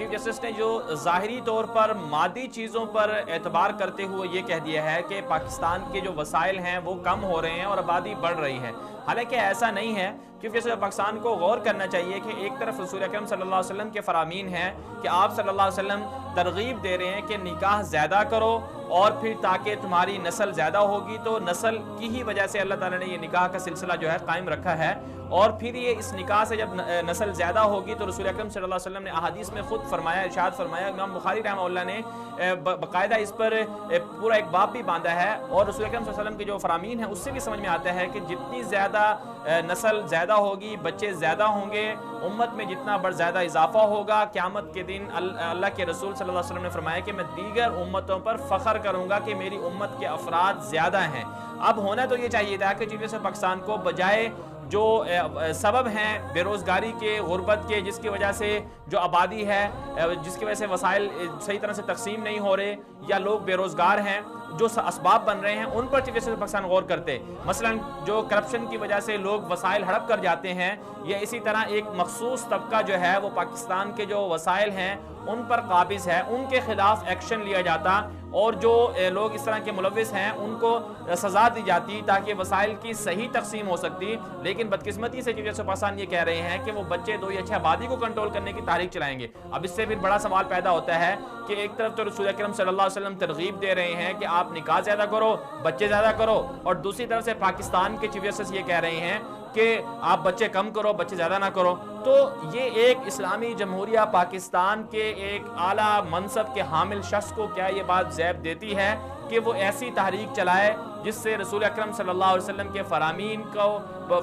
Chief justice نے جو ظاہری طور پر مادی چیزوں پر اعتبار کرتے ہوئے یہ کہہ دیا ہے کہ پاکستان کے جو وسائل ہیں وہ کم ہو رہے ہیں اور آبادی بڑھ رہی ہے، حالانکہ ایسا نہیں ہے۔ چیف جسٹس پاکستان کو غور کرنا چاہیے کہ ایک طرف رسول اکرم صلی اللہ علیہ وسلم کے فرامین ہیں کہ آپ صلی اللہ علیہ وسلم ترغیب دے رہے ہیں کہ نکاح زیادہ کرو، اور پھر تاکہ تمہاری نسل زیادہ ہوگی، تو نسل کی ہی وجہ سے اللہ تعالیٰ نے یہ نکاح کا سلسلہ جو ہے قائم رکھا ہے۔ اور پھر یہ اس نکاح سے جب نسل زیادہ ہوگی تو رسول اکرم صلی اللہ علیہ وسلم نے احادیث میں خود فرمایا، ارشاد فرمایا، امام بخاری رحمہ اللہ نے باقاعدہ اس پر پورا ایک باب بھی باندھا ہے، اور رسول اکرم صلی اللہ علیہ وسلم کے جو فرامین ہیں اس سے بھی سمجھ میں آتا ہے کہ جتنی زیادہ نسل زیادہ ہوگی، بچے زیادہ ہوں گے، امت میں جتنا زیادہ اضافہ ہوگا، قیامت کے دن اللہ کے رسول صلی اللہ علیہ وسلم نے فرمایا کہ میں دیگر امتوں پر فخر کروں گا کہ میری امت کے افراد زیادہ ہیں۔ اب ہونا تو یہ چاہیے تھا کہ چیف جسٹس پاکستان کو بجائے جو سبب ہیں بے روزگاری کے، غربت کے، جس کی وجہ سے جو آبادی ہے، جس کی وجہ سے وسائل صحیح طرح سے تقسیم نہیں ہو رہے، یا لوگ بے روزگار ہیں، جو اسباب بن رہے ہیں ان پر چیف جسٹس پاکستان غور کرتے۔ مثلا جو کرپشن کی وجہ سے لوگ وسائل ہڑپ کر جاتے ہیں، یا اسی طرح ایک مخصوص طبقہ جو ہے وہ پاکستان کے جو وسائل ہیں ان پر قابض ہے، ان کے خلاف ایکشن لیا جاتا، اور جو لوگ اس طرح کے ملوث ہیں ان کو سزا دی جاتی تاکہ وسائل کی صحیح تقسیم ہو سکتی۔ لیکن بدقسمتی سے چیف جسٹس پاکستان یہ کہہ رہے ہیں کہ وہ بچے دو یا 6 آبادی کو کنٹرول کرنے کی تحریک چلائیں گے۔ اب اس سے پھر بڑا سوال پیدا ہوتا ہے کہ ایک طرف تو رسول اکرم صلی اللہ علیہ وسلم ترغیب دے رہے ہیں کہ آپ نکاح زیادہ کرو، بچے زیادہ کرو، اور دوسری طرف سے پاکستان کے چیف جسٹس یہ کہہ رہے ہیں کہ آپ بچے کم کرو، بچے زیادہ نہ کرو۔ تو یہ ایک اسلامی جمہوریہ پاکستان کے ایک اعلیٰ منصب کے حامل شخص کو کیا یہ بات زیب دیتی ہے کہ وہ ایسی تحریک چلائے جس سے رسول اکرم صلی اللہ علیہ وسلم کے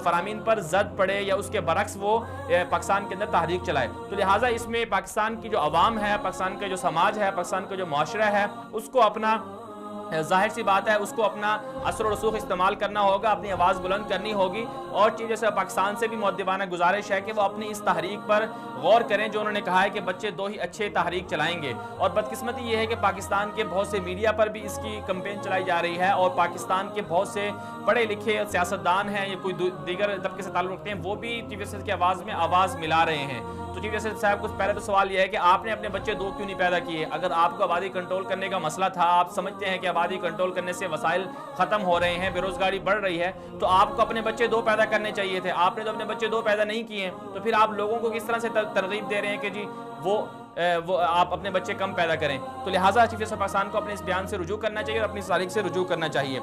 فرامین پر زد پڑے، یا اس کے برعکس وہ پاکستان کے اندر تحریک چلائے؟ تو لہٰذا اس میں پاکستان کی جو عوام ہے، پاکستان کا جو سماج ہے، پاکستان کا جو معاشرہ ہے، اس کو اپنا، ظاہر سی بات ہے، اس کو اپنا اثر و رسوخ استعمال کرنا ہوگا، اپنی آواز بلند کرنی ہوگی، اور چیف جسٹس پاکستان سے بھی مؤدبانہ گزارش ہے کہ وہ اپنی اس تحریک پر غور کریں جو انہوں نے کہا ہے کہ بچے دو ہی اچھے تحریک چلائیں گے۔ اور بدقسمتی یہ ہے کہ پاکستان کے بہت سے میڈیا پر بھی اس کی کمپین چلائی جا رہی ہے، اور پاکستان کے بہت سے پڑھے لکھے سیاستدان ہیں یا کوئی دیگر طبقے سے تعلق رکھتے ہیں، وہ بھی چیف جسٹس کی آواز میں آواز ملا رہے ہیں۔ تو چیف جسٹس صاحب کو پہلے تو سوال یہ ہے کہ آپ نے اپنے بچے دو کیوں نہیں پیدا کیے؟ اگر آپ کو آبادی کنٹرول کرنے کا مسئلہ تھا، آپ سمجھتے ہیں کہ آبادی کنٹرول کرنے سے وسائل ختم ہو رہے ہیں، بے روزگاری بڑھ رہی ہے، تو آپ کو اپنے بچے دو پیدا کرنے چاہیے تھے۔ آپ نے تو اپنے بچے دو پیدا نہیں کیے، تو پھر آپ لوگوں کو کس طرح سے ترغیب دے رہے ہیں کہ جی وہ آپ اپنے بچے کم پیدا کریں؟ تو لہٰذا چیف جسٹس پاکستان کو اپنے اس بیان سے رجوع کرنا چاہیے اور اپنی تاریخ سے رجوع کرنا چاہیے۔